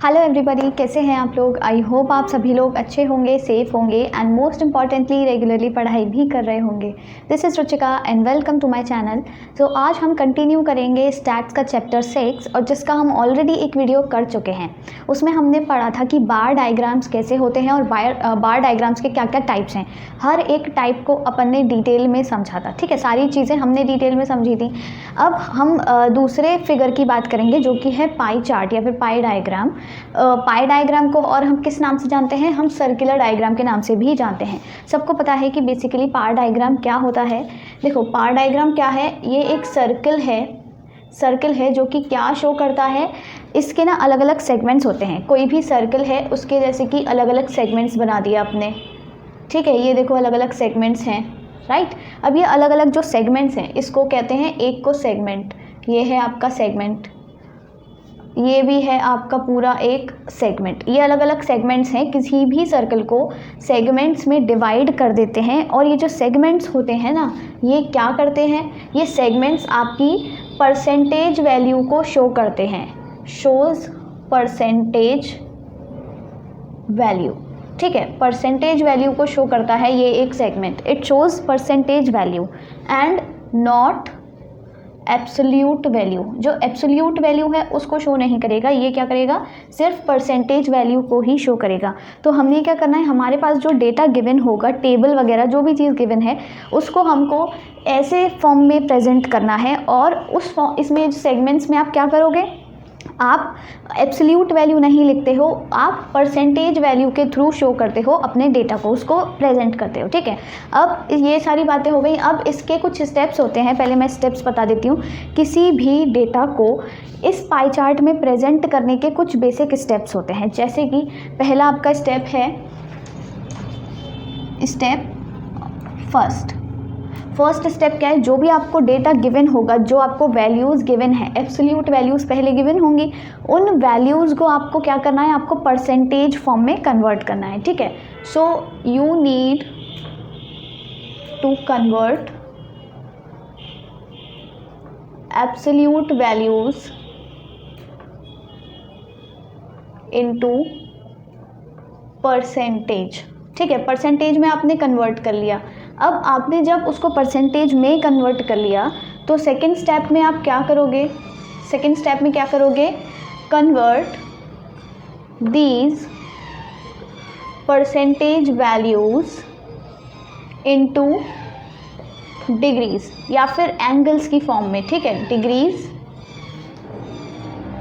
Hello everybody, कैसे हैं आप लोग। आई होप आप सभी लोग अच्छे होंगे, सेफ होंगे एंड मोस्ट इम्पॉर्टेंटली रेगुलरली पढ़ाई भी कर रहे होंगे। This is Ruchika and welcome to my channel. So आज हम कंटिन्यू करेंगे स्टैट्स का चैप्टर 6 और जिसका हम ऑलरेडी एक वीडियो कर चुके हैं। उसमें हमने पढ़ा था कि बार डायग्राम्स कैसे होते हैं और बार डायग्राम्स के क्या क्या टाइप्स हैं। हर एक टाइप को अपन ने डिटेल में समझा था। ठीक है, सारी चीज़ें हमने डिटेल में समझी थी। अब हम दूसरे फिगर की बात करेंगे जो कि है पाई चार्ट या फिर पाई डायग्राम। पाई डायग्राम को और हम किस नाम से जानते हैं, हम सर्कुलर डायग्राम के नाम से भी जानते हैं। सबको पता है कि बेसिकली पार डायग्राम क्या होता है। देखो, पार डायग्राम क्या है, ये एक सर्कल है जो कि क्या शो करता है, इसके ना अलग अलग सेगमेंट्स होते हैं। कोई भी सर्कल है उसके जैसे कि अलग अलग सेगमेंट्स बना दिया आपने। ठीक है, ये देखो अलग अलग सेगमेंट्स हैं, राइट। अब ये अलग अलग जो सेगमेंट्स हैं इसको कहते हैं एक को सेगमेंट। ये है आपका सेगमेंट, ये भी है आपका पूरा एक सेगमेंट। ये अलग अलग सेगमेंट्स हैं, किसी भी सर्कल को सेगमेंट्स में डिवाइड कर देते हैं। और ये जो सेगमेंट्स होते हैं ना, ये क्या करते हैं, ये सेगमेंट्स आपकी परसेंटेज वैल्यू को शो करते हैं। Shows percentage value. ठीक है, परसेंटेज वैल्यू को शो करता है ये एक segment. It shows percentage value and not absolute value. जो एब्सोल्यूट वैल्यू है उसको शो नहीं करेगा, ये क्या करेगा, सिर्फ परसेंटेज वैल्यू को ही शो करेगा। तो हमने क्या करना है, हमारे पास जो डेटा गिवन होगा, टेबल वगैरह जो भी चीज़ गिवन है, उसको हमको ऐसे फॉर्म में प्रेजेंट करना है। और इसमें सेगमेंट्स में आप क्या करोगे, आप एब्सोल्यूट वैल्यू नहीं लिखते हो, आप परसेंटेज वैल्यू के थ्रू शो करते हो अपने डेटा को, उसको प्रेजेंट करते हो। ठीक है, अब ये सारी बातें हो गई। अब इसके कुछ स्टेप्स होते हैं, पहले मैं स्टेप्स बता देती हूँ। किसी भी डेटा को इस पाई चार्ट में प्रेजेंट करने के कुछ बेसिक स्टेप्स होते हैं। जैसे कि पहला आपका स्टेप है स्टेप फर्स्ट स्टेप क्या है, जो भी आपको डेटा गिवन होगा, जो आपको वैल्यूज़ गिवन है, एब्सोल्यूट वैल्यूज़ पहले गिवन होंगी, उन वैल्यूज़ को आपको क्या करना है, आपको परसेंटेज फॉर्म में कन्वर्ट करना है। ठीक है, so you need to convert absolute values into percentage. ठीक है, परसेंटेज में आपने कन्वर्ट कर लिया। अब आपने जब उसको परसेंटेज में कन्वर्ट कर लिया तो सेकेंड स्टेप में आप क्या करोगे, convert these percentage values into degrees या फिर एंगल्स की फॉर्म में। ठीक है, डिग्रीज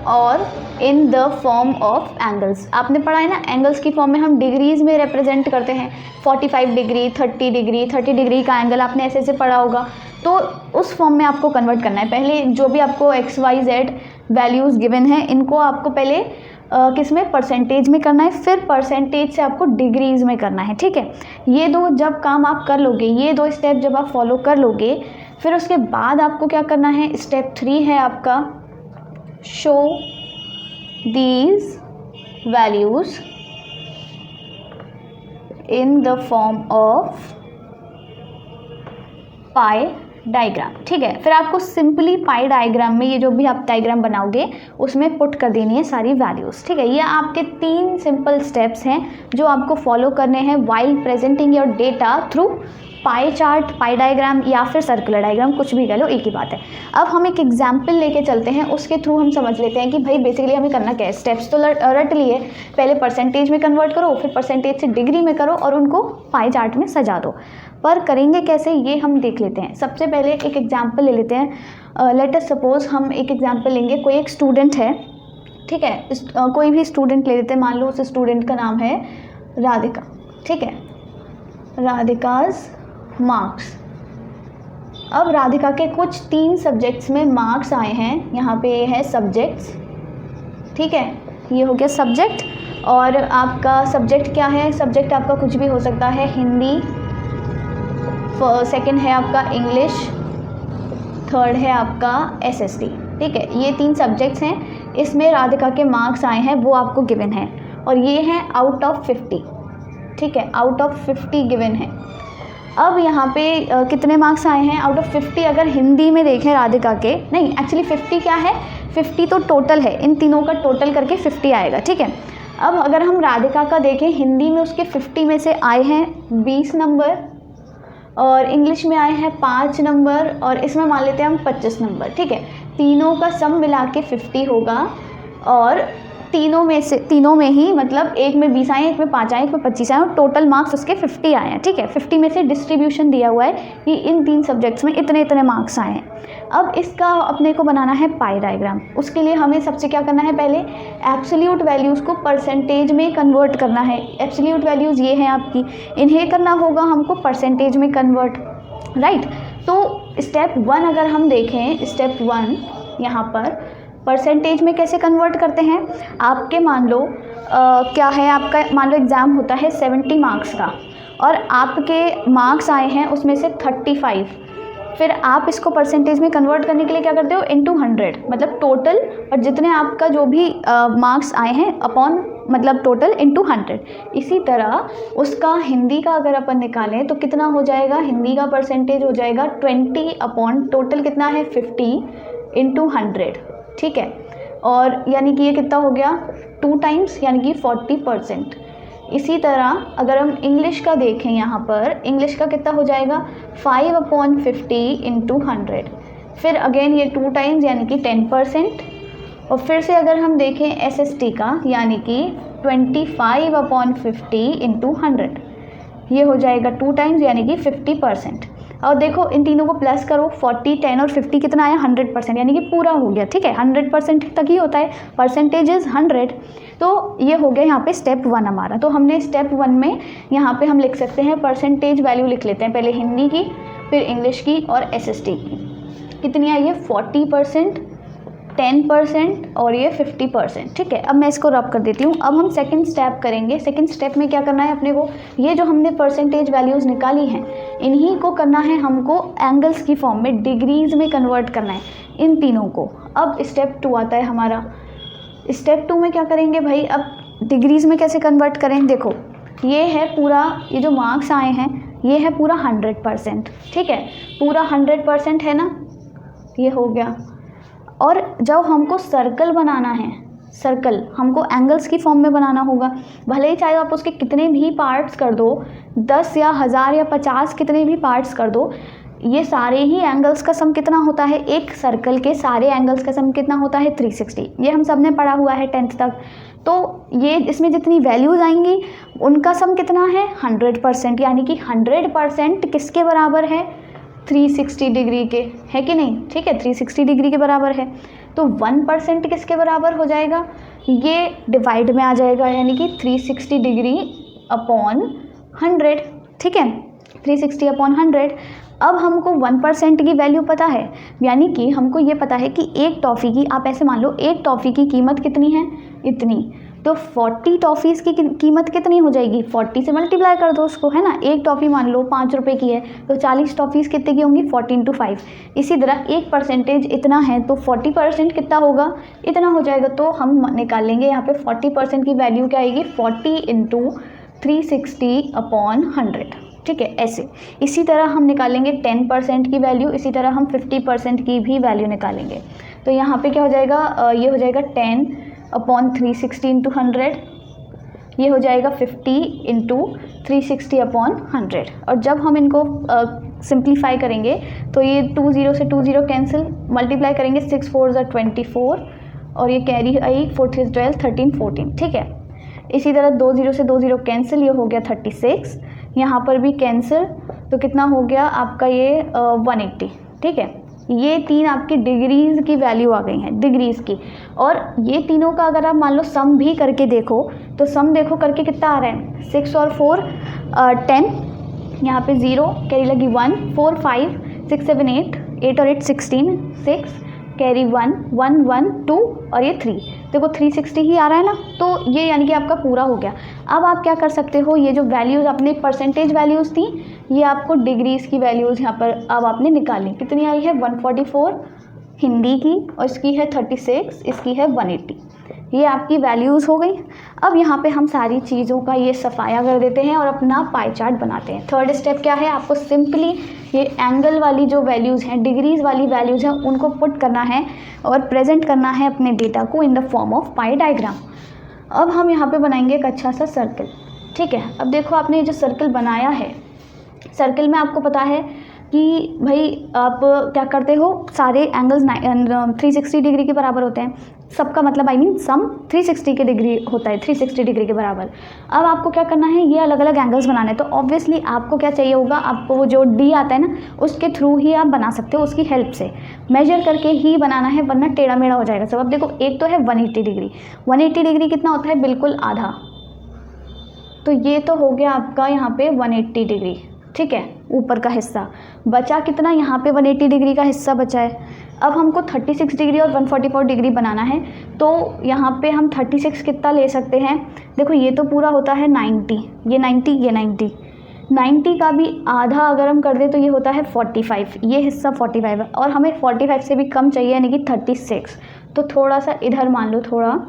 और in the form of angles. आपने पढ़ा है ना, एंगल्स की फॉर्म में हम डिग्रीज में रिप्रेजेंट करते हैं। 45 डिग्री, 30 डिग्री, 30 डिग्री का एंगल आपने ऐसे ऐसे पढ़ा होगा। तो उस फॉर्म में आपको कन्वर्ट करना है। पहले जो भी आपको XYZ वैल्यूज़ गिवन है, इनको आपको पहले किस में, परसेंटेज में करना है, फिर परसेंटेज से आपको डिग्रीज में करना है। ठीक है, ये दो जब काम आप कर लोगे, ये दो स्टेप जब आप फॉलो कर लोगे, फिर उसके बाद आपको क्या करना है, स्टेप 3 है आपका show these values in the form of pi diagram. ठीक है, फिर आपको सिंपली पाई डायग्राम में ये जो भी आप डायग्राम बनाओगे उसमें पुट कर देनी है सारी वैल्यूज़। ठीक है, ये आपके 3 सिंपल स्टेप्स हैं जो आपको फॉलो करने हैं while presenting your data through pie chart, pi diagram या फिर सर्कुलर डायग्राम, कुछ भी कह लो, एक ही बात है। अब हम एक एग्जाम्पल लेके चलते हैं, उसके थ्रू हम समझ लेते हैं कि भाई बेसिकली हमें करना क्या है। स्टेप्स तो रट लिए, पहले परसेंटेज में कन्वर्ट करो, फिर परसेंटेज से डिग्री में करो और उनको पाई चार्ट में सजा दो। पर करेंगे कैसे, ये हम देख लेते हैं। सबसे पहले एक एग्जाम्पल ले लेते हैं। लेट अस सपोज हम एक एग्जाम्पल लेंगे। कोई एक स्टूडेंट है, ठीक है, कोई भी स्टूडेंट ले लेते हैं। मान लो उस स्टूडेंट का नाम है राधिका। ठीक है, राधिकाज मार्क्स। अब राधिका के कुछ 3 सब्जेक्ट्स में मार्क्स आए हैं। यहाँ पे ये है सब्जेक्ट्स। ठीक है, ये हो गया सब्जेक्ट। और आपका सब्जेक्ट क्या है, सब्जेक्ट आपका कुछ भी हो सकता है, हिंदी, सेकंड है आपका इंग्लिश, थर्ड है आपका SST। ठीक है, ये 3 सब्जेक्ट्स हैं, इसमें राधिका के मार्क्स आए हैं, वो आपको गिवन है और ये हैं आउट ऑफ 50। ठीक है, आउट ऑफ 50 गिवन है। अब यहाँ पे कितने मार्क्स आए हैं आउट ऑफ 50? अगर हिंदी में देखें राधिका के, नहीं एक्चुअली 50 क्या है, 50 तो टोटल है, इन तीनों का टोटल करके 50 आएगा, ठीक है। अब अगर हम राधिका का देखें, हिंदी में उसके 50 में से आए हैं 20 नंबर, और इंग्लिश में आए हैं 5 नंबर, और इसमें मान लेते हैं हम 25 नंबर, ठीक है। तीनों का सम मिला के 50 होगा, और तीनों में ही मतलब एक में 20 आए, एक में 5 आए, एक में 25 आए, और टोटल मार्क्स उसके 50 आए हैं, ठीक है। 50 में से डिस्ट्रीब्यूशन दिया हुआ है कि इन 3 सब्जेक्ट्स में इतने इतने मार्क्स आए हैं। अब इसका अपने को बनाना है पाई डायग्राम। उसके लिए हमें सबसे क्या करना है, पहले एब्सोल्यूट वैल्यूज़ को परसेंटेज में कन्वर्ट करना है। एब्सोल्यूट वैल्यूज़ ये हैं आपकी, इन्हें करना होगा हमको परसेंटेज में कन्वर्ट, राइट। तो स्टेप 1 अगर हम देखें, स्टेप 1 यहाँ पर परसेंटेज में कैसे कन्वर्ट करते हैं। आपके मान लो क्या है, आपका मान लो एग्ज़ाम होता है 70 मार्क्स का, और आपके मार्क्स आए हैं उसमें से 35, फिर आप इसको परसेंटेज में कन्वर्ट करने के लिए क्या करते हो, इनटू 100, मतलब टोटल, और जितने आपका जो भी मार्क्स आए हैं अपॉन मतलब टोटल इनटू 100। इसी तरह उसका हिंदी का अगर अपन निकालें तो कितना हो जाएगा, हिंदी का परसेंटेज हो जाएगा 20 अपॉन टोटल कितना है 50 इंटू 100, ठीक है। और यानी कि ये कितना हो गया 2 टाइम्स, यानी कि 40%। इसी तरह अगर हम इंग्लिश का देखें, यहाँ पर इंग्लिश का कितना हो जाएगा 5 अपॉन 50 इंटू 100, फिर अगेन ये 2 टाइम्स यानी कि 10%। और फिर से अगर हम देखें एसएसटी का, यानी कि 25 अपॉन 50 इंटू 100, ये हो जाएगा 2 टाइम्स यानी कि 50%। और देखो इन तीनों को प्लस करो, 40, 10 और 50 कितना आया 100%, यानी कि पूरा हो गया, ठीक है। 100% तक ही होता है, परसेंटेज इज़ 100। तो ये हो गया यहाँ पे स्टेप 1 हमारा। तो हमने स्टेप 1 में यहाँ पे हम लिख सकते हैं परसेंटेज वैल्यू लिख लेते हैं, पहले हिंदी की, फिर इंग्लिश की और एसएसटी की। कितनी आई है 40%, 10% और ये 50%, ठीक है। अब मैं इसको रब कर देती हूँ। अब हम सेकंड स्टेप करेंगे। सेकंड स्टेप में क्या करना है अपने को, ये जो हमने परसेंटेज वैल्यूज़ निकाली हैं इन्हीं को करना है हमको एंगल्स की फॉर्म में, डिग्रीज में कन्वर्ट करना है इन तीनों को। अब स्टेप 2 आता है हमारा। स्टेप 2 में क्या करेंगे भाई, अब डिग्रीज में कैसे कन्वर्ट करें। देखो ये है पूरा, ये जो मार्क्स आए हैं ये है पूरा 100%, ठीक है, पूरा 100% है ना, ये हो गया। और जब हमको सर्कल बनाना है, सर्कल हमको एंगल्स की फॉर्म में बनाना होगा, भले ही चाहे आप उसके कितने भी पार्ट्स कर दो, 10 या 1000 या 50 कितने भी पार्ट्स कर दो, ये सारे ही एंगल्स का सम कितना होता है, एक सर्कल के सारे एंगल्स का सम कितना होता है 360। ये हम सब ने पढ़ा हुआ है 10th तक। तो ये इसमें जितनी वैल्यूज़ आएंगी उनका सम कितना है 100%, यानी कि 100% किसके बराबर है 360 डिग्री के, है कि नहीं, ठीक है, 360 डिग्री के बराबर है। तो 1% किसके बराबर हो जाएगा, ये डिवाइड में आ जाएगा, यानी कि 360 डिग्री अपॉन 100, ठीक है, 360 अपॉन 100। अब हमको 1% की वैल्यू पता है, यानी कि हमको ये पता है कि एक टॉफ़ी की, आप ऐसे मान लो एक टॉफ़ी की कीमत कितनी है, इतनी। तो 40 टॉफ़ीज़ की कीमत कितनी हो जाएगी, 40 से मल्टीप्लाई कर दो उसको, है ना। एक टॉफ़ी मान लो 5 रुपये की है, तो 40 टॉफ़ीज़ कितने की होंगी 40 × 5। इसी तरह एक परसेंटेज इतना है, तो 40% कितना होगा, इतना हो जाएगा। तो हम निकालेंगे यहाँ पे 40% की वैल्यू क्या आएगी 40 × 360 अपॉन 100, ठीक है, ऐसे। इसी तरह हम निकालेंगे 10% की वैल्यू, इसी तरह हम 50% की भी वैल्यू निकालेंगे। तो यहाँ पे क्या हो जाएगा, ये हो जाएगा 10 अपॉन 360 × 100, ये हो जाएगा 50 × 360 अपॉन 100। और जब हम इनको सिंप्लीफाई करेंगे तो ये 2 0 से 2 0 कैंसिल, मल्टीप्लाई करेंगे 6 4 = 24, और ये कैरी आई 4 3 12 13 14, ठीक है। इसी तरह 2 0 से 2 0 कैंसिल, ये हो गया 36, यहाँ पर भी कैंसिल, तो कितना हो गया आपका ये 180, ठीक है। ये 3 आपकी डिग्रीज़ की वैल्यू आ गई हैं, डिग्रीज़ की। और ये तीनों का अगर आप मान लो सम भी करके देखो, तो सम देखो करके कितना आ रहा है 6 और 4 10, यहाँ पे 0 कैरी लगी 1, 4 5 6 7 8, 8 और 8 16, 6 कैरी 1 1 1 2 और ये 3, देखो 360 ही आ रहा है ना। तो ये यानी कि आपका पूरा हो गया। अब आप क्या कर सकते हो, ये जो वैल्यूज़ अपने परसेंटेज वैल्यूज़ थी, ये आपको डिग्रीज़ की वैल्यूज़ यहाँ पर अब आपने निकाली। कितनी आई है 144 हिंदी की, और इसकी है 36, इसकी है 180। ये आपकी वैल्यूज़ हो गई। अब यहाँ पे हम सारी चीज़ों का ये सफाया कर देते हैं और अपना पाई चार्ट बनाते हैं। थर्ड स्टेप क्या है, आपको सिंपली ये एंगल वाली जो वैल्यूज़ हैं, डिग्रीज़ वाली वैल्यूज़ हैं, उनको पुट करना है और प्रेजेंट करना है अपने डेटा को in the form of pi diagram. अब हम यहाँ पे बनाएंगे एक अच्छा सा सर्कल। ठीक है, अब देखो आपने ये जो सर्कल बनाया है, सर्कल में आपको पता है कि भाई आप क्या करते हो, सारे एंगल्स 360 डिग्री के बराबर होते हैं। सबका मतलब सम 360 के डिग्री होता है, 360 डिग्री के बराबर। अब आपको क्या करना है, ये अलग अलग एंगल्स बनाने। तो ऑब्वियसली आपको क्या चाहिए होगा, आपको वो जो डी आता है ना, उसके थ्रू ही आप बना सकते हो, उसकी हेल्प से मेजर करके ही बनाना है, वरना टेढ़ा मेढ़ा हो जाएगा सब। अब देखो, एक तो है 180 डिग्री। 180 डिग्री कितना होता है, बिल्कुल आधा। तो ये तो हो गया आपका यहाँ पे 180 डिग्री। ठीक है, ऊपर का हिस्सा बचा कितना, यहाँ पे 180 डिग्री का हिस्सा बचा है। अब हमको 36 डिग्री और 144 डिग्री बनाना है। तो यहाँ पे हम 36 कितना ले सकते हैं, देखो ये तो पूरा होता है 90, ये 90, ये 90 का भी आधा अगर हम कर दें तो ये होता है 45, ये हिस्सा 45 है और हमें 45 से भी कम चाहिए, यानी कि 36। तो थोड़ा सा इधर मान लो, थोड़ा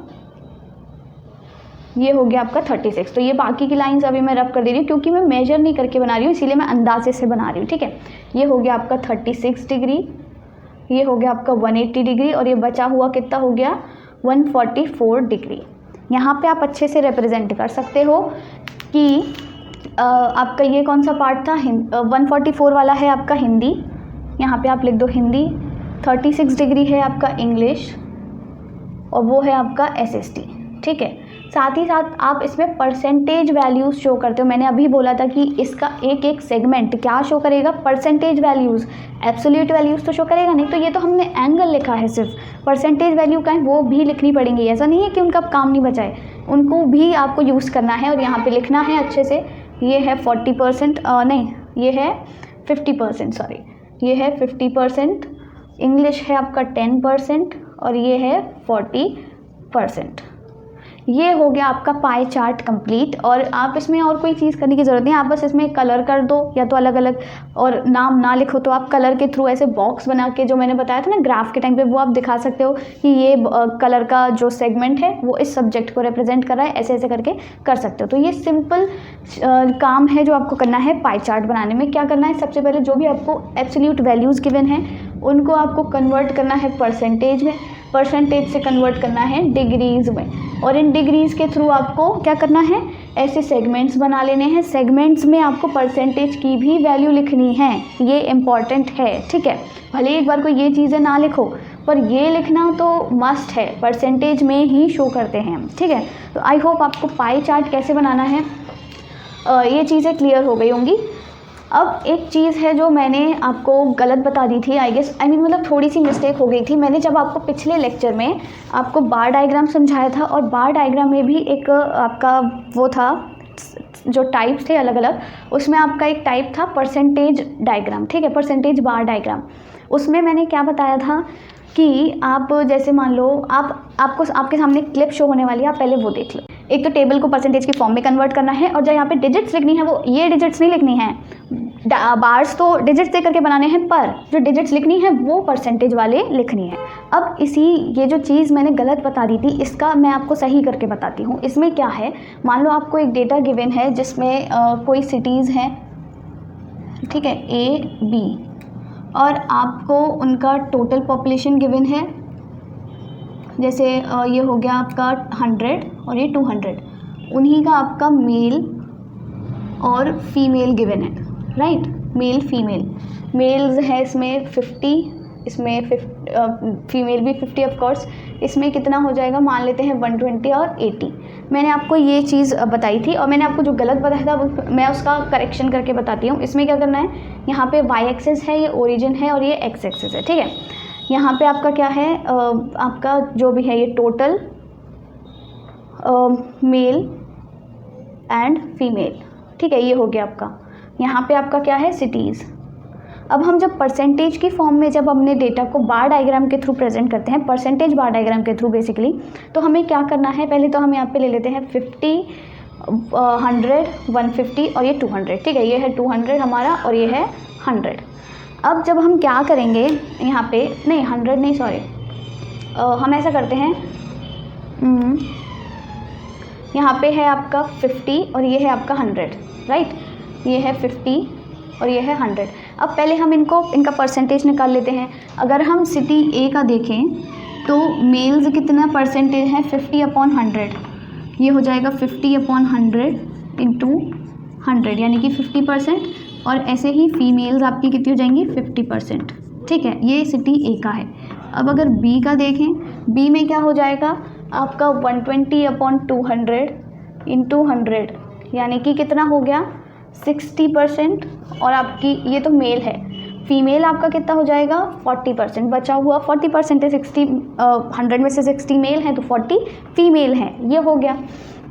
ये हो गया आपका 36। तो ये बाकी की लाइंस अभी मैं रफ कर दे रही हूँ, क्योंकि मैं मेजर नहीं करके बना रही हूँ, इसीलिए मैं अंदाजे से बना रही हूँ। ठीक है, ये हो गया आपका 36 डिग्री, ये हो गया आपका 180 डिग्री और ये बचा हुआ कितना हो गया 144 डिग्री। यहाँ पे आप अच्छे से रिप्रेजेंट कर सकते हो कि आपका ये कौन सा पार्ट था, 144 वाला है आपका हिंदी, यहाँ पे आप लिख दो हिंदी। 36 डिग्री है आपका इंग्लिश और वो है आपका SST। ठीक है, साथ ही साथ आप इसमें परसेंटेज वैल्यूज़ शो करते हो। मैंने अभी बोला था कि इसका एक एक सेगमेंट क्या शो करेगा, परसेंटेज वैल्यूज़। एब्सोल्यूट वैल्यूज़ तो शो करेगा नहीं। तो ये तो हमने एंगल लिखा है, सिर्फ परसेंटेज वैल्यू का है वो भी लिखनी पड़ेंगी। ऐसा नहीं है कि उनका काम नहीं बचा है, उनको भी आपको यूज़ करना है और यहाँ पे लिखना है अच्छे से। ये है 40%, नहीं ये है 50%, सॉरी ये है 50%। इंग्लिश है आपका 10% और ये है 40%। ये हो गया आपका पाई चार्ट कंप्लीट। और आप इसमें और कोई चीज़ करने की ज़रूरत नहीं है, आप बस इसमें कलर कर दो, या तो अलग अलग, और नाम ना लिखो तो आप कलर के थ्रू ऐसे बॉक्स बना के, जो मैंने बताया था ना ग्राफ के टाइम पे, वो आप दिखा सकते हो कि ये कलर का जो सेगमेंट है वो इस सब्जेक्ट को रिप्रेजेंट कर रहा है, ऐसे ऐसे करके कर सकते हो। तो ये सिंपल काम है जो आपको करना है पाई चार्ट बनाने में। क्या करना है, सबसे पहले जो भी आपको एब्सोल्यूट वैल्यूज़ गिवन है उनको आपको कन्वर्ट करना है परसेंटेज में, परसेंटेज से कन्वर्ट करना है डिग्रीज़ में, और इन डिग्रीज़ के थ्रू आपको क्या करना है, ऐसे सेगमेंट्स बना लेने हैं। सेगमेंट्स में आपको परसेंटेज की भी वैल्यू लिखनी है, ये इम्पॉर्टेंट है। ठीक है, भले एक बार को ये चीज़ें ना लिखो, पर ये लिखना तो मस्ट है, परसेंटेज में ही शो करते हैं हम। ठीक है, तो आई होप आपको पाई चार्ट कैसे बनाना है ये चीज़ें क्लियर हो गई होंगी। अब एक चीज़ है जो मैंने आपको गलत बता दी थी, मतलब थोड़ी सी मिस्टेक हो गई थी। मैंने जब आपको पिछले लेक्चर में आपको बार डायग्राम समझाया था, और बार डायग्राम में भी एक आपका वो था, जो टाइप्स थे अलग अलग, उसमें आपका एक टाइप था परसेंटेज डायग्राम। ठीक है, परसेंटेज बार डायग्राम। उसमें मैंने क्या बताया था कि आप जैसे मान लो आपको आपके सामने क्लिप शो होने वाली है, आप पहले वो देख लो। एक तो टेबल को परसेंटेज की फॉर्म में कन्वर्ट करना है, और जो यहाँ पे डिजिट्स लिखनी है वो ये डिजिट्स नहीं लिखनी है, बार्स तो डिजिट्स दे करके बनाने हैं, पर जो डिजिट्स लिखनी है वो परसेंटेज वाले लिखनी है। अब ये जो चीज़ मैंने गलत बता दी थी, इसका मैं आपको सही करके बताती हूँ। इसमें क्या है, मान लो आपको एक डेटा गिवन है जिसमें कोई सिटीज़ हैं, ठीक है, A, B, और आपको उनका टोटल पॉपुलेशन गिवन है, जैसे ये हो गया आपका 100 और ये 200, उन्हीं का आपका मेल और फीमेल गिवन है, राइट। मेल फीमेल, मेल्स है इसमें 50, इसमें फीमेल भी 50 ऑफ कोर्स। इसमें कितना हो जाएगा, मान लेते हैं 120 और 80। मैंने आपको ये चीज़ बताई थी, और मैंने आपको जो गलत बताया था मैं उसका करेक्शन करके बताती हूँ। इसमें क्या करना है, यहाँ पे y एक्सिस है, ये ओरिजिन है, और ये x एक्सिस है। ठीक है, यहाँ पे आपका क्या है, आपका जो भी है ये टोटल मेल एंड फीमेल। ठीक है, ये हो गया आपका। यहाँ पे आपका क्या है, सिटीज़। अब हम जब परसेंटेज की फॉर्म में जब अपने डेटा को बार डायग्राम के थ्रू प्रेजेंट करते हैं, परसेंटेज बार डायग्राम के थ्रू बेसिकली, तो हमें क्या करना है, पहले तो हम यहाँ पे ले लेते हैं 50, 100, 150 और ये 200। ठीक है, ये है 200 हमारा और ये है 100। अब जब हम क्या करेंगे यहाँ पे, नहीं 100 नहीं, सॉरी, हम ऐसा करते हैं, यहाँ पे है आपका 50 और ये है आपका 100, राइट। ये है 50 और ये है 100। अब पहले हम इनका परसेंटेज निकाल लेते हैं। अगर हम सिटी ए का देखें तो मेल्स कितना परसेंटेज है, 50/100। ये हो जाएगा 50/100 इंटू 100 यानी कि 50%। और ऐसे ही फीमेल्स आपकी कितनी हो जाएंगी, 50%। ठीक है, ये सिटी ए का है। अब अगर बी का देखें, बी में क्या हो जाएगा आपका 120/200 इंटू 100 यानी कि कितना हो गया 60%। और आपकी ये तो मेल है, फीमेल आपका कितना हो जाएगा 40%। बचा हुआ 40% है, 100 में से 60 मेल हैं तो 40 फीमेल हैं। ये हो गया।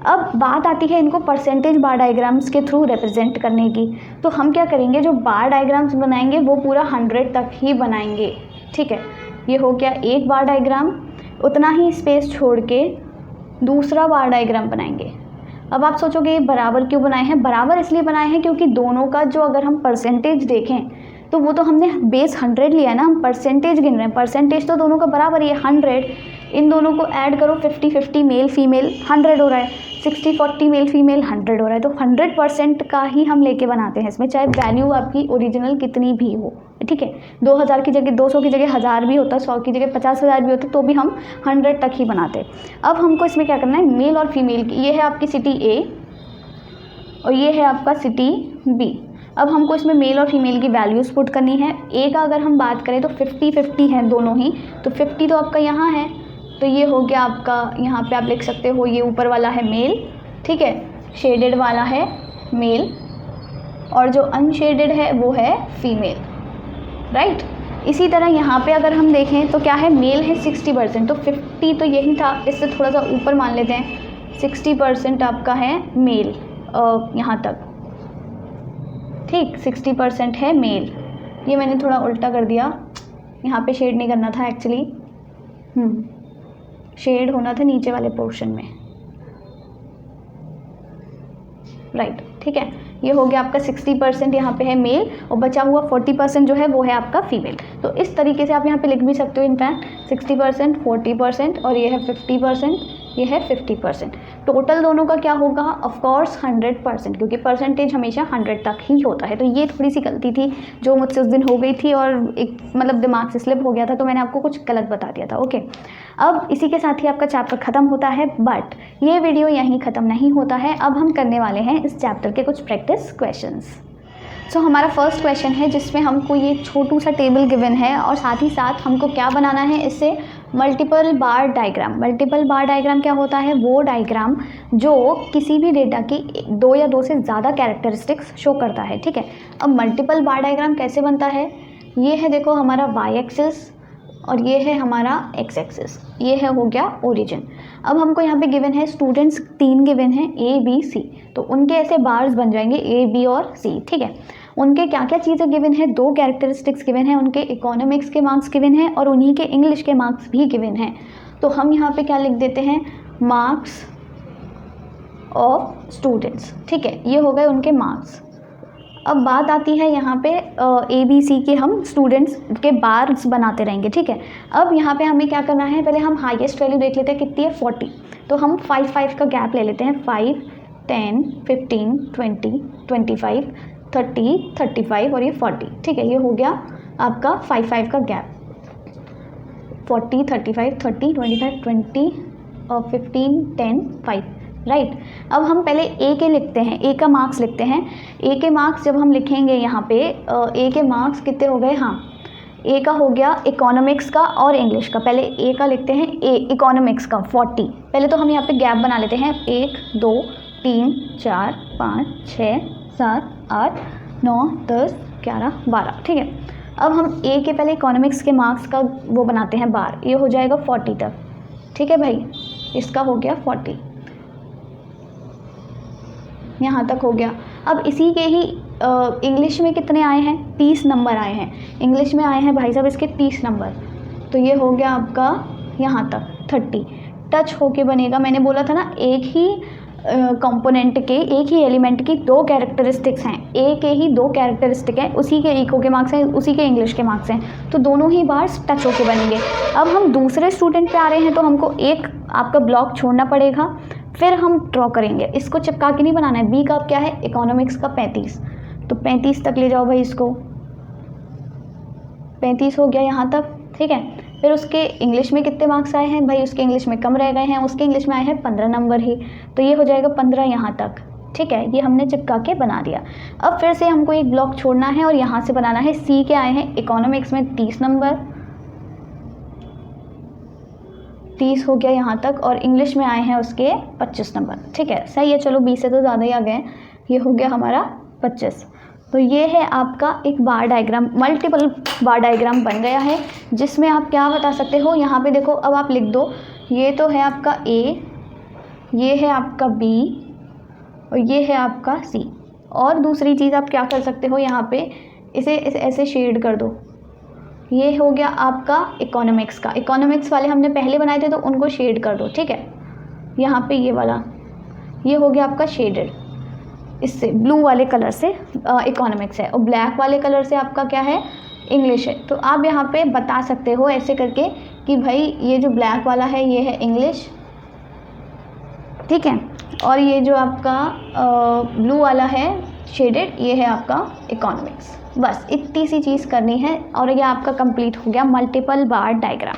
अब बात आती है इनको परसेंटेज बार डायग्राम्स के थ्रू रिप्रेजेंट करने की। तो हम क्या करेंगे, जो बार डायग्राम्स बनाएंगे वो पूरा 100 तक ही बनाएंगे। ठीक है, ये हो गया एक बार डायग्राम। उतना ही स्पेस छोड़ के दूसरा बार डायग्राम बनाएंगे। अब आप सोचोगे ये बराबर क्यों बनाए हैं? बराबर इसलिए बनाए हैं क्योंकि दोनों का जो अगर हम परसेंटेज देखें तो वो तो हमने बेस 100 लिया है ना, हम परसेंटेज गिन रहे हैं। परसेंटेज तो दोनों का बराबर ही है 100। इन दोनों को ऐड करो 50-50 मेल फीमेल 100 हो रहा है, 60-40 मेल फीमेल 100 हो रहा है। तो 100% का ही हम लेके बनाते हैं इसमें, चाहे वैल्यू आपकी ओरिजिनल कितनी भी हो। ठीक है, 2000 की जगह 200 की जगह 1000 भी होता, 100 की जगह 50,000 भी होते, तो भी हम 100 तक ही बनाते। अब हमको इसमें क्या करना है, मेल और फीमेल की, ये है आपकी सिटी ए और ये है आपका सिटी बी। अब हमको इसमें मेल और फीमेल की वैल्यूज़ पुट करनी है। ए का अगर हम बात करें तो 50-50 हैं दोनों ही, तो 50 तो आपका यहाँ है, तो ये हो गया आपका, यहाँ पे आप लिख सकते हो ये ऊपर वाला है मेल, ठीक है, शेडेड वाला है मेल और जो अनशेडेड है वो है फीमेल, राइट। इसी तरह यहाँ पे अगर हम देखें तो क्या है, मेल है 60%, तो 50 तो यही था, इससे थोड़ा सा ऊपर मान लेते हैं, 60% आपका है मेल यहाँ तक, ठीक, 60% है मेल। ये मैंने थोड़ा उल्टा कर दिया, यहाँ पे शेड नहीं करना था एक्चुअली, शेड होना था नीचे वाले पोर्शन में, राइट। ठीक है, ये हो गया आपका 60% यहाँ पे है मेल और बचा हुआ 40% जो है वो है आपका फीमेल। तो इस तरीके से आप यहाँ पे लिख भी सकते हो, इनफैक्ट 60%, 40% और ये है 50%, ये है 50%। टोटल दोनों का क्या होगा, ऑफकोर्स 100%, क्योंकि परसेंटेज हमेशा 100 तक ही होता है। तो ये थोड़ी सी गलती थी जो मुझसे उस दिन हो गई थी और एक मतलब दिमाग से स्लिप हो गया था, तो मैंने आपको कुछ गलत बता दिया था। ओके, अब इसी के साथ ही आपका चैप्टर ख़त्म होता है, बट ये वीडियो यहीं ख़त्म नहीं होता है। अब हम करने वाले हैं इस चैप्टर के कुछ प्रैक्टिस क्वेश्चंस। सो हमारा फर्स्ट क्वेश्चन है जिसमें हमको ये छोटू सा टेबल गिवन है और साथ ही साथ हमको क्या बनाना है, इससे मल्टीपल बार डायग्राम। मल्टीपल बार डायग्राम क्या होता है, वो डायग्राम जो किसी भी डेटा की 2 या 2 से ज़्यादा कैरेक्टरिस्टिक्स शो करता है। ठीक है, अब मल्टीपल बार डायग्राम कैसे बनता है, ये है देखो हमारा वाई एक्सिस और ये है हमारा एक्स एक्सिस, ये है हो गया ओरिजिन। अब हमको यहाँ पे गिवन है स्टूडेंट्स 3 गिवन है ए बी सी, तो उनके ऐसे बार्स बन जाएंगे ए बी और सी। ठीक है, उनके क्या क्या चीज़ें गिवन है, 2 कैरेक्टरिस्टिक्स गिवन है, उनके इकोनॉमिक्स के मार्क्स गिवन है और उन्हीं के इंग्लिश के मार्क्स भी गिवन हैं। तो हम यहाँ पे क्या लिख देते हैं, मार्क्स ऑफ स्टूडेंट्स। ठीक है, ये हो गए उनके मार्क्स। अब बात आती है यहाँ पे ए बी सी के, हम स्टूडेंट्स के बार्स बनाते रहेंगे। ठीक है, अब यहाँ पे हमें क्या करना है, पहले हम हाईएस्ट वैल्यू देख लेते हैं कितनी है, 40। तो हम 5 का गैप ले लेते हैं, 5, 10, 15, 20, 25, 30, 35 और ये 40। ठीक है, ये हो गया आपका 5 का गैप, 40, 35, 30, 25, 20 और 15, 10, 5, राइट। अब हम पहले ए के लिखते हैं, ए का मार्क्स लिखते हैं। ए के मार्क्स जब हम लिखेंगे यहाँ पे, ए के मार्क्स कितने हो गए, हाँ, ए का हो गया इकोनॉमिक्स का और इंग्लिश का। पहले ए का लिखते हैं, ए इकोनॉमिक्स का 40। पहले तो हम यहाँ पे गैप बना लेते हैं, 1, 2, 3, 4, 5, 6, 7, 8, 9, 10, 11, 12। ठीक है, अब हम ए के पहले इकोनॉमिक्स के मार्क्स का वो बनाते हैं बार, ये हो जाएगा 40 तक। ठीक है भाई, इसका हो गया 40, यहाँ तक हो गया। अब इसी के ही इंग्लिश में कितने आए हैं, 30 नंबर आए हैं। इंग्लिश में आए हैं भाई साहब इसके 30 नंबर, तो ये हो गया आपका यहाँ तक 30। टच होके बनेगा, मैंने बोला था ना, एक ही कंपोनेंट के, एक ही एलिमेंट की 2 कैरेक्टरिस्टिक्स हैं, ए के ही 2 कैरेक्टरिस्टिक हैं, उसी के इको के मार्क्स हैं, उसी के इंग्लिश के मार्क्स हैं, तो दोनों ही बार्स टच होके बनेंगे। अब हम दूसरे स्टूडेंट पे आ रहे हैं, तो हमको एक आपका ब्लॉक छोड़ना पड़ेगा, फिर हम ड्रॉ करेंगे। इसको चिपका के नहीं बनाना है। बी का क्या है, इकोनॉमिक्स का 35, तो 35 तक ले जाओ भाई इसको, 35 हो गया यहाँ तक, ठीक है। फिर उसके इंग्लिश में कितने मार्क्स आए हैं भाई, उसके इंग्लिश में कम रह गए हैं, उसके इंग्लिश में आए हैं 15 नंबर ही, तो ये हो जाएगा 15 यहाँ तक, ठीक है। ये हमने चिपका के बना दिया। अब फिर से हमको एक ब्लॉक छोड़ना है और यहाँ से बनाना है। सी के आए हैं इकोनॉमिक्स में 30 नंबर, 30 हो गया यहाँ तक, और इंग्लिश में आए हैं उसके 25 नंबर, ठीक है। सही है, चलो 20 से तो ज़्यादा ही आ गए, ये हो गया हमारा 25। तो ये है आपका एक बार डायग्राम, मल्टीपल बार डायग्राम बन गया है, जिसमें आप क्या बता सकते हो, यहाँ पे देखो, अब आप लिख दो, ये तो है आपका ए, ये है आपका बी, और ये है आपका सी। और दूसरी चीज़ आप क्या कर सकते हो, यहाँ पे इसे ऐसे शेड कर दो, ये हो गया आपका इकोनॉमिक्स का, इकोनॉमिक्स वाले हमने पहले बनाए थे तो उनको शेड कर दो, ठीक है। यहाँ पे ये वाला, ये हो गया आपका शेडेड, इससे ब्लू वाले कलर से इकोनॉमिक्स है, और ब्लैक वाले कलर से आपका क्या है, इंग्लिश है। तो आप यहाँ पे बता सकते हो ऐसे करके कि भाई ये जो ब्लैक वाला है ये है इंग्लिश, ठीक है, और ये जो आपका ब्लू वाला है शेडेड, ये है आपका इकोनॉमिक्स। बस इतनी सी चीज़ करनी है और ये आपका कंप्लीट हो गया मल्टीपल बार डायग्राम।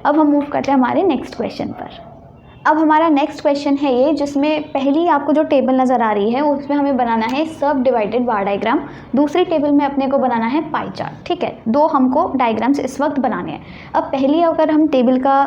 अब हम मूव करते हैं हमारे नेक्स्ट क्वेश्चन पर। अब हमारा नेक्स्ट क्वेश्चन है ये, जिसमें पहली आपको जो टेबल नज़र आ रही है उसमें हमें बनाना है सब डिवाइडेड बार डायग्राम, दूसरी टेबल में अपने को बनाना है पाई चार्ट, ठीक है। दो हमको डायग्राम्स इस वक्त बनाने हैं। अब पहली अगर हम टेबल का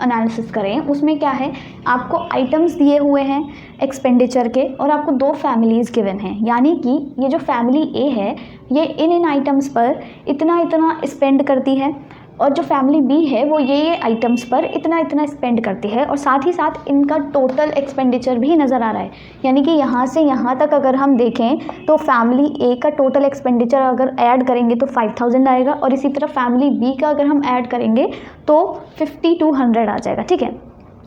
एनालिसिस करें, उसमें क्या है, आपको आइटम्स दिए हुए हैं एक्सपेंडिचर के, और आपको दो फैमिलीज़ गिवन हैं, यानी कि ये जो फैमिली ए है ये इन आइटम्स पर इतना इतना स्पेंड करती है, और जो फैमिली बी है वो ये आइटम्स पर इतना इतना स्पेंड करती है, और साथ ही साथ इनका टोटल एक्सपेंडिचर भी नज़र आ रहा है। यानी कि यहाँ से यहाँ तक अगर हम देखें तो फैमिली ए का टोटल एक्सपेंडिचर अगर ऐड करेंगे तो 5000 आएगा, और इसी तरह फैमिली बी का अगर हम ऐड करेंगे तो 5200 आ जाएगा, ठीक है।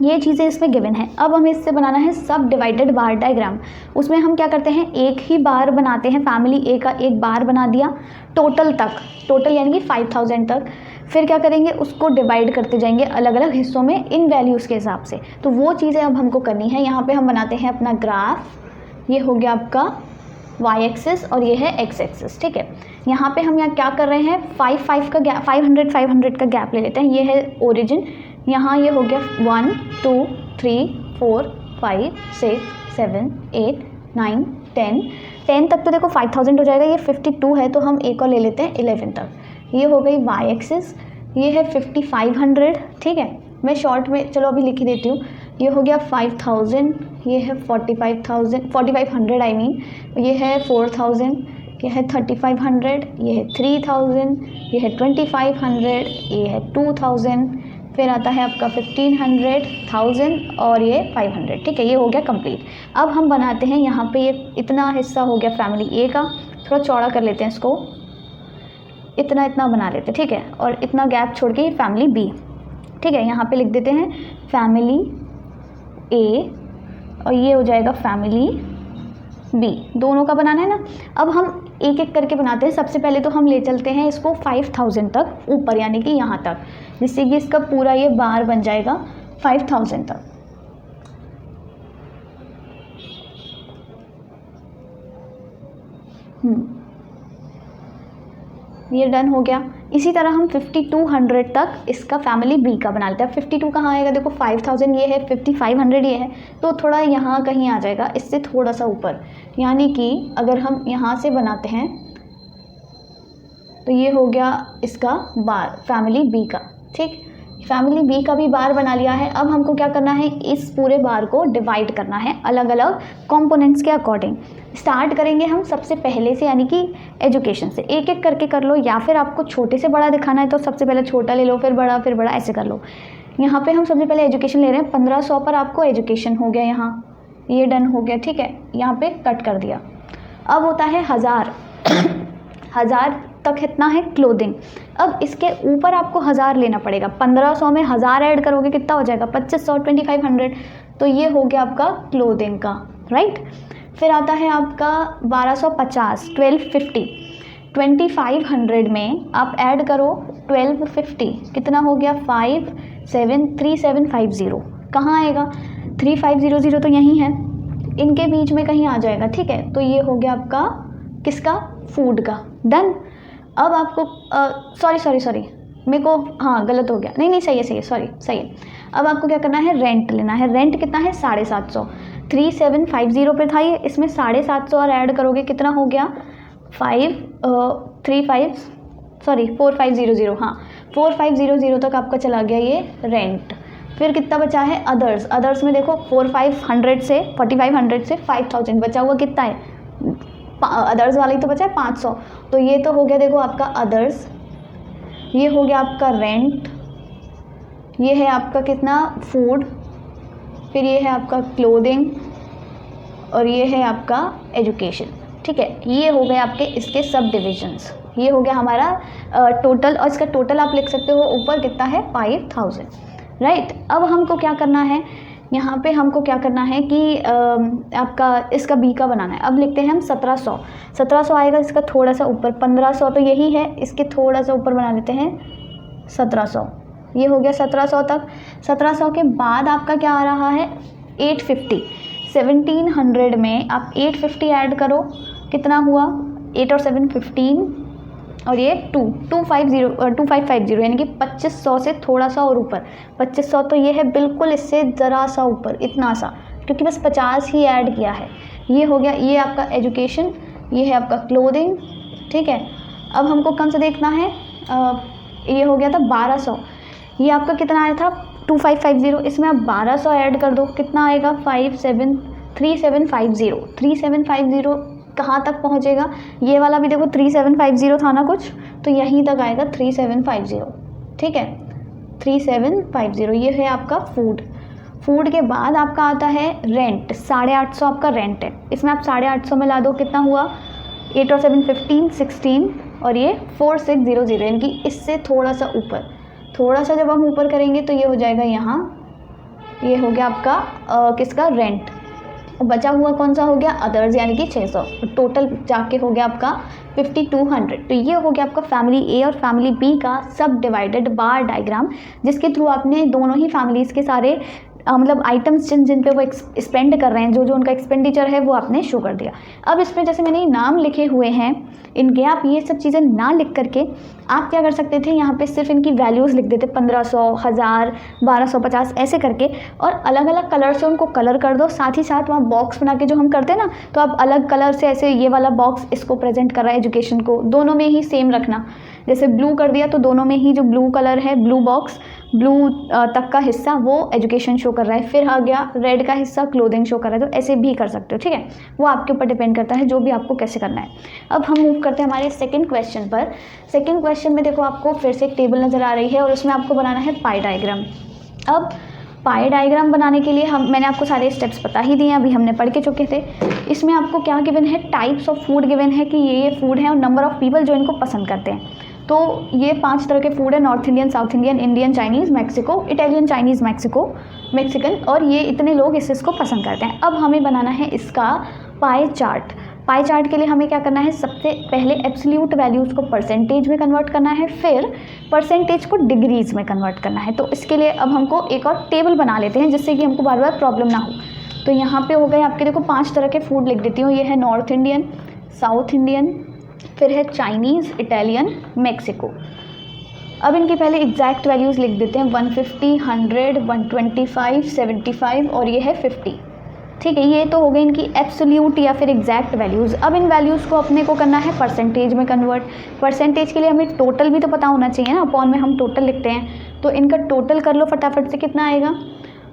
ये चीज़ें इसमें गिवन है। अब हमें इससे बनाना है सब डिवाइडेड बार डायग्राम। उसमें हम क्या करते हैं, एक ही बार बनाते हैं, फैमिली ए का एक बार बना दिया टोटल तक, टोटल यानी कि 5000 तक। फिर क्या करेंगे, उसको डिवाइड करते जाएंगे अलग अलग हिस्सों में इन वैल्यूज़ के हिसाब से। तो वो चीज़ें अब हमको करनी है। यहाँ पे हम बनाते हैं अपना ग्राफ, ये हो गया आपका वाई एक्सिस और ये है एक्स एक्सिस, ठीक है। यहाँ पे हम यहाँ क्या कर रहे हैं, 500 का गैप ले लेते हैं। ये है ओरिजिन, यहाँ ये हो गया 1 2 3 4 5 6 7 8 9 10 तक तो देखो 5000 हो जाएगा। ये 52 है तो हम एक और ले लेते हैं 11 तक। ये हो गई वाई एक्सिस, ये है 5500, ठीक है। मैं शॉर्ट में चलो अभी लिख ही देती हूँ। ये हो गया 5000, ये है 4500 आई मीन, ये है 4000, ये है 3500, ये है 3000, ये है 2500, ये है 2000, फिर आता है आपका 1500, 1000 और ये 500, ठीक है। ये हो गया कंप्लीट। अब हम बनाते हैं यहाँ पे ये इतना हिस्सा हो गया फैमिली ए का, थोड़ा चौड़ा कर लेते हैं इसको, इतना इतना बना लेते हैं, ठीक है। और इतना गैप छोड़ के ये फैमिली बी, ठीक है। यहाँ पे लिख देते हैं फैमिली ए और ये हो जाएगा फैमिली बी, दोनों का बनाना है ना। अब हम एक एक करके बनाते हैं। सबसे पहले तो हम ले चलते हैं इसको 5000 तक ऊपर, यानी कि यहाँ तक, जिससे कि इसका पूरा ये बार बन जाएगा 5000 तक। ये डन हो गया। इसी तरह हम 5200 तक इसका फैमिली बी का बना लेते हैं। 52 कहाँ आएगा, देखो 5000 ये है, 5500 ये है, तो थोड़ा यहाँ कहीं आ जाएगा, इससे थोड़ा सा ऊपर। यानी कि अगर हम यहाँ से बनाते हैं तो ये हो गया इसका बार फैमिली बी का, ठीक। फैमिली बी का भी बार बना लिया है। अब हमको क्या करना है, इस पूरे बार को डिवाइड करना है अलग अलग कंपोनेंट्स के अकॉर्डिंग। स्टार्ट करेंगे हम सबसे पहले से, यानी कि एजुकेशन से। एक एक करके कर लो, या फिर आपको छोटे से बड़ा दिखाना है तो सबसे पहले छोटा ले लो, फिर बड़ा, ऐसे कर लो। यहाँ पे हम सबसे पहले एजुकेशन ले रहे हैं। 1500 पर आपको एजुकेशन हो गया, यहाँ ये डन हो गया, ठीक है। यहाँ पे कट कर दिया। अब होता है 1000 1000 तक इतना है क्लोथिंग। अब इसके ऊपर आपको 1000 लेना पड़ेगा। 1500 में 1000 ऐड करोगे कितना हो जाएगा, 2500, 2500, तो ये हो गया आपका क्लोथिंग का, राइट। फिर आता है आपका 1250, 1250, 2500 में आप ऐड करो 1250, कितना हो गया 573750, कहाँ आएगा, 3500 तो यहीं है, इनके बीच में कहीं आ जाएगा, ठीक है। तो ये हो गया आपका किसका, फूड का, डन। अब आपको सॉरी मेरे को, हाँ गलत हो गया, नहीं सही है, सही है। अब आपको क्या करना है, रेंट लेना है। रेंट कितना है, 750, 3750 पे था ये, इसमें 750 और ऐड करोगे कितना हो गया, 4500, हाँ 4500 तक आपका चला गया ये रेंट। फिर कितना बचा है, अदर्स में देखो 4500 से 5000 बचा हुआ कितना है, अदर्स वाला ही तो बचा है 500। तो ये तो हो गया देखो आपका अदर्स, ये हो गया आपका रेंट, ये है आपका कितना, फूड, फिर ये है आपका क्लोथिंग, और ये है आपका एजुकेशन, ठीक है। ये हो गए आपके इसके सब डिविजन्स, ये हो गया हमारा टोटल, और इसका टोटल आप लिख सकते हो ऊपर कितना है, 5000, राइट। अब हमको क्या करना है, यहाँ पे हमको क्या करना है कि आपका इसका बी का बनाना है। अब लिखते हैं हम 1700 आएगा, इसका थोड़ा सा ऊपर 1500 तो यही है, इसके थोड़ा सा ऊपर बना लेते हैं 1700, ये हो गया 1700 तक। 1700 के बाद आपका क्या आ रहा है, 850, 1700 में आप 850 ऐड करो, कितना हुआ, 8 और 7 15, और ये 2550 यानी कि 2500 से थोड़ा सा और ऊपर, 2500 तो ये है बिल्कुल इससे ज़रा सा ऊपर, इतना सा, क्योंकि बस 50 ही ऐड किया है। ये हो गया, ये आपका एजुकेशन, ये है आपका क्लोथिंग, ठीक है। अब हमको कौन सा देखना है, ये हो गया था 1200, ये आपका कितना आया था 2550, इसमें आप 1200 ऐड कर दो, कितना आएगा 3750 कहाँ तक पहुँचेगा, ये वाला भी देखो 3750 था ना कुछ, तो यहीं तक आएगा 3750, ठीक है 3750। ये है आपका फूड के बाद आपका आता है रेंट, 850 आपका रेंट है, इसमें आप 850 में ला दो, कितना हुआ 8 और 7 15 16, और ये 4600 यानी कि इससे थोड़ा सा ऊपर, थोड़ा सा जब हम ऊपर करेंगे तो ये हो जाएगा यहाँ, ये हो गया आपका किसका, रेंट। बचा हुआ कौन सा हो गया, अदर्स, यानी कि 600, टोटल जाके हो गया आपका 5200। तो ये हो गया आपका फैमिली ए और फैमिली बी का सब डिवाइडेड बार डायग्राम, जिसके थ्रू आपने दोनों ही फैमिलीज़ के सारे मतलब आइटम्स जिन पे वो स्पेंड कर रहे हैं, जो उनका एक्सपेंडिचर है वो आपने शो कर दिया। अब इसमें जैसे मैंने नाम लिखे हुए हैं इनके, आप ये सब चीज़ें ना लिख करके आप क्या कर सकते थे, यहाँ पे सिर्फ इनकी वैल्यूज़ लिख देते, 1500, 1000, 1250 ऐसे करके, और अलग अलग कलर से उनको कलर कर दो। साथ ही साथ वहाँ बॉक्स बना के जो हम करते हैं ना, तो आप अलग कलर से ऐसे, ये वाला बॉक्स इसको प्रेजेंट कर रहा है एजुकेशन को, दोनों में ही सेम रखना। जैसे ब्लू कर दिया तो दोनों में ही जो ब्लू कलर है, ब्लू बॉक्स, ब्लू तक का हिस्सा वो एजुकेशन शो कर रहा है, फिर आ गया रेड का हिस्सा क्लोथिंग शो कर रहा है। तो ऐसे भी कर सकते हो, ठीक है, वो आपके ऊपर डिपेंड करता है जो भी आपको कैसे करना है। अब हम मूव करते हैं हमारे सेकंड क्वेश्चन पर। सेकंड क्वेश्चन में देखो आपको फिर से एक टेबल नज़र आ रही है और उसमें आपको बनाना है पाई डायग्राम। अब पाई डायग्राम बनाने के लिए मैंने आपको सारे स्टेप्स बता ही दिए हैं, अभी हमने पढ़ के चुके थे। इसमें आपको क्या गिवन है, टाइप्स ऑफ फूड गिवन है कि ये फूड है और नंबर ऑफ पीपल जो इनको पसंद करते हैं। तो ये 5 तरह के फूड है, north Indian, south Indian, Indian, Chinese, Mexico, Italian, Chinese, Mexican, और ये इतने लोग इसको पसंद करते हैं। अब हमें बनाना है इसका पाई चार्ट। पाई चार्ट के लिए हमें क्या करना है, सबसे पहले एब्सोल्यूट वैल्यूज़ को परसेंटेज में कन्वर्ट करना है, फिर परसेंटेज को डिग्रीज़ में कन्वर्ट करना है। तो इसके लिए अब हमको एक और टेबल बना लेते हैं जिससे कि हमको बार बार प्रॉब्लम ना हो। तो यहाँ पे हो गए आपके, देखो 5 तरह के फूड लिख देती हूँ। ये है नॉर्थ इंडियन, साउथ इंडियन, फिर है चाइनीज़, इटालियन, मैक्सिको। अब इनकी पहले एग्जैक्ट वैल्यूज़ लिख देते हैं, 150, 100, 125, 75 और ये है 50, ठीक है। ये तो हो गई इनकी एब्सोल्यूट या फिर एग्जैक्ट वैल्यूज़। अब इन वैल्यूज़ को अपने को करना है परसेंटेज में कन्वर्ट। परसेंटेज के लिए हमें टोटल भी तो पता होना चाहिए ना, अपॉन में हम टोटल लिखते हैं। तो इनका टोटल कर लो फटाफट से, कितना आएगा,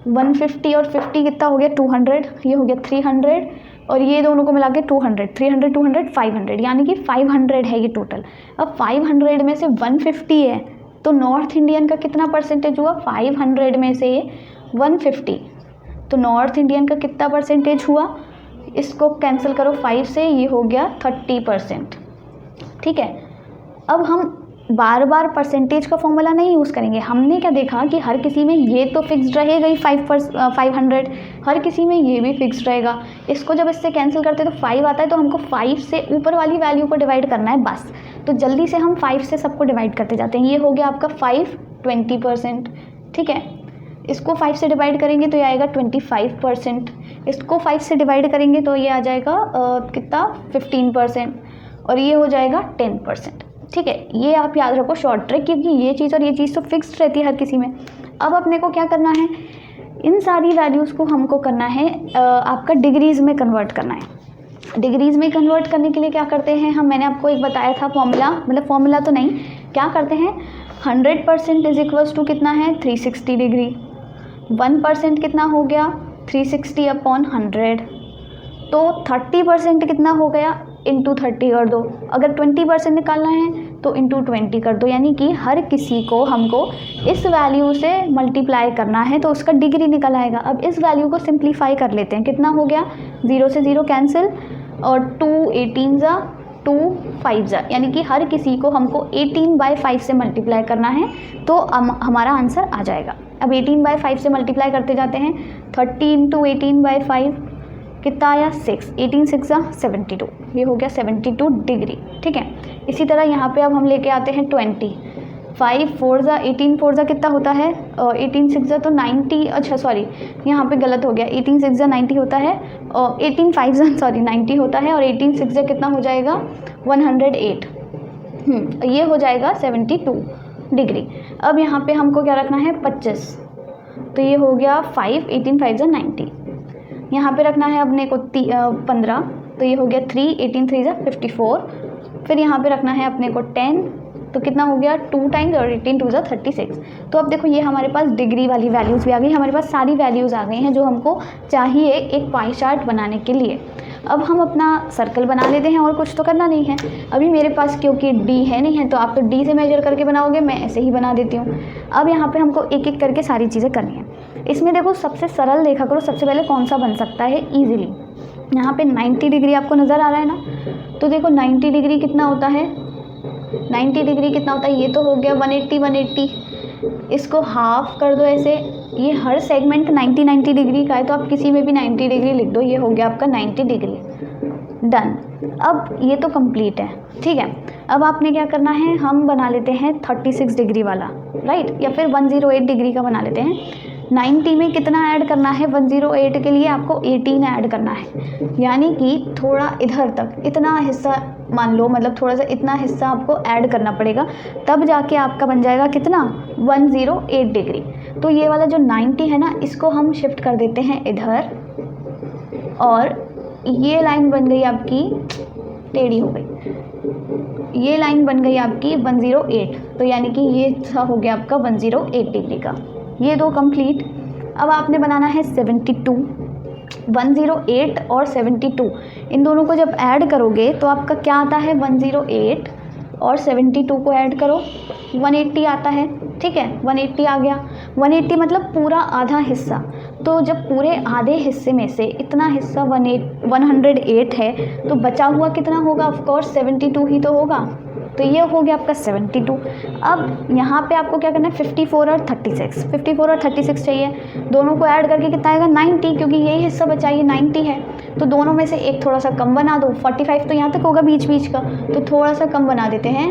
150 और 50 कितना हो गया, 200, ये हो गया 300, और ये दोनों को मिला के 200, 300, 200, 500, यानी कि 500 है ये टोटल। अब 500 में से 150 है तो नॉर्थ इंडियन का कितना परसेंटेज हुआ, 500 में से 150, तो नॉर्थ इंडियन का कितना परसेंटेज हुआ, इसको कैंसिल करो 5 से, ये हो गया 30%, ठीक है। अब हम बार बार परसेंटेज का फॉर्मूला नहीं यूज़ करेंगे। हमने क्या देखा कि हर किसी में ये तो फिक्स्ड रहेगा ही 500, हर किसी में ये भी फिक्स्ड रहेगा। इसको जब इससे कैंसिल करते हैं तो 5 आता है, तो हमको 5 से ऊपर वाली वैल्यू को डिवाइड करना है बस। तो जल्दी से हम 5 से सबको डिवाइड करते जाते हैं। ये हो गया आपका 5, 20%, ठीक है। इसको 5 से डिवाइड करेंगे तो ये आएगा 25%, इसको 5 से डिवाइड करेंगे तो ये आ जाएगा कितना 15%, और ये हो जाएगा 10%। ठीक है, ये आप याद रखो शॉर्ट ट्रिक, क्योंकि ये चीज़ और ये चीज़ तो फिक्स्ड रहती है हर किसी में। अब अपने को क्या करना है, इन सारी वैल्यूज़ को हमको करना है आपका डिग्रीज़ में कन्वर्ट करना है। डिग्रीज़ में कन्वर्ट करने के लिए क्या करते हैं हम, मैंने आपको एक बताया था फॉर्मूला, मतलब फॉर्मूला तो नहीं, क्या करते हैं 100% इज इक्वल्स टू कितना है 360 डिग्री, 1% कितना हो गया 360 अपॉन 100, तो 30% कितना हो गया इंटू 30 कर दो, अगर 20% निकालना है तो इंटू 20 कर दो, यानी कि हर किसी को हमको इस वैल्यू से मल्टीप्लाई करना है तो उसका डिग्री निकल आएगा। अब इस वैल्यू को सिंप्लीफाई कर लेते हैं, कितना हो गया 0 से 0 कैंसिल, और 2 18 जा 2 5 जा, यानी कि हर किसी को हमको 18/5 से मल्टीप्लाई करना है तो हमारा आंसर आ जाएगा। अब 18/5 से मल्टीप्लाई करते जाते हैं, 30 इंटू 18/5 कितना आया 6, 18 6 जा 72, ये हो गया 72 डिग्री। ठीक है, इसी तरह यहाँ पे अब हम लेके आते हैं 20, 5 4 जा 18 4 जा कितना होता है 18 6 जा तो 90, अच्छा सॉरी यहाँ पे गलत हो गया, 18 6 जा 90 होता है, 18 5 जा सॉरी 90 होता है, और 18 6 जा कितना हो जाएगा 108, ये हो जाएगा 72 डिग्री। अब यहाँ पे हमको क्या रखना है 25, तो ये हो गया 5, 18 5 जा 90, यहाँ पे रखना है अपने को 15, तो ये हो गया 3, 18 3 जा 54, फिर यहाँ पे रखना है अपने को 10, तो कितना हो गया 2 टाइम्स, और 18 2 जा 36। तो अब देखो ये हमारे पास डिग्री वाली वैल्यूज़ भी आ गई, हमारे पास सारी वैल्यूज़ आ गई हैं जो हमको चाहिए एक पाई चार्ट बनाने के लिए। अब हम अपना सर्कल बना लेते हैं, और कुछ तो करना नहीं है। अभी मेरे पास क्योंकि डी है नहीं है, तो आप तो डी से मेजर करके बनाओगे, मैं ऐसे ही बना देती हूँ। अब यहाँ पे हमको एक एक करके सारी चीज़ें करनी है। इसमें देखो सबसे सरल देखा करो, सबसे पहले कौन सा बन सकता है ईजिली। यहाँ पे 90 डिग्री आपको नज़र आ रहा है ना, तो देखो 90 डिग्री कितना होता है, 90 डिग्री कितना होता है, ये तो हो गया 180 180, इसको हाफ कर दो ऐसे, ये हर सेगमेंट 90 90 डिग्री का है, तो आप किसी में भी 90 डिग्री लिख दो, ये हो गया आपका 90 डिग्री, डन। अब ये तो कंप्लीट है। ठीक है, अब आपने क्या करना है, हम बना लेते हैं 36 डिग्री वाला, राइट, या फिर 108 डिग्री का बना लेते हैं। 90 में कितना ऐड करना है, 108 के लिए आपको 18 ऐड करना है, यानी कि थोड़ा इधर तक इतना हिस्सा मान लो, मतलब थोड़ा सा इतना हिस्सा आपको ऐड करना पड़ेगा, तब जाके आपका बन जाएगा कितना 108 डिग्री। तो ये वाला जो 90 है ना, इसको हम शिफ्ट कर देते हैं इधर, और ये लाइन बन गई आपकी टेढ़ी हो गई, ये लाइन बन गई आपकी 108, तो यानी कि ये हो गया आपका 108 डिग्री का, ये दो कंप्लीट। अब आपने बनाना है 72, 108 और 72, इन दोनों को जब ऐड करोगे तो आपका क्या आता है 108 और 72 को ऐड करो 180 आता है। ठीक है, 180 आ गया, 180 मतलब पूरा आधा हिस्सा, तो जब पूरे आधे हिस्से में से इतना हिस्सा 108 है तो बचा हुआ कितना होगा, ऑफ कोर्स 72 ही तो होगा, तो ये हो गया आपका 72। अब यहाँ पे आपको क्या करना है 54 और 36, 54 और 36 चाहिए, दोनों को ऐड करके कितना आएगा 90, क्योंकि यही हिस्सा बचा ये 90 है, तो दोनों में से एक थोड़ा सा कम बना दो, 45 तो यहाँ तक होगा बीच बीच का, तो थोड़ा सा कम बना देते हैं,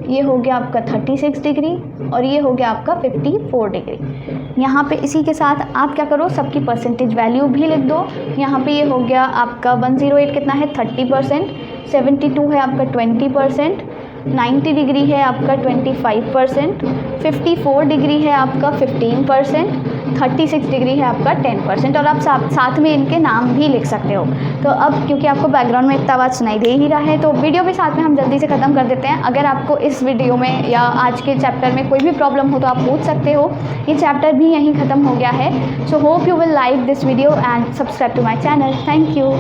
ये हो गया आपका 36 डिग्री और ये हो गया आपका 54 डिग्री। यहाँ पे इसी के साथ आप क्या करो, सबकी परसेंटेज वैल्यू भी लिख दो। यहाँ पे ये हो गया आपका 108 कितना है 30%, 72 है आपका 20%, 90 डिग्री है आपका 25%, 54 डिग्री है आपका 15%, 36 डिग्री है आपका 10%, और आप साथ में इनके नाम भी लिख सकते हो। तो अब क्योंकि आपको बैकग्राउंड में इतना आवाज़ सुनाई दे ही रहा है, तो वीडियो भी साथ में हम जल्दी से ख़त्म कर देते हैं। अगर आपको इस वीडियो में या आज के चैप्टर में कोई भी प्रॉब्लम हो तो आप पूछ सकते हो, ये चैप्टर भी यहीं ख़त्म हो गया है। So hope you will like this video and subscribe to my channel. Thank you.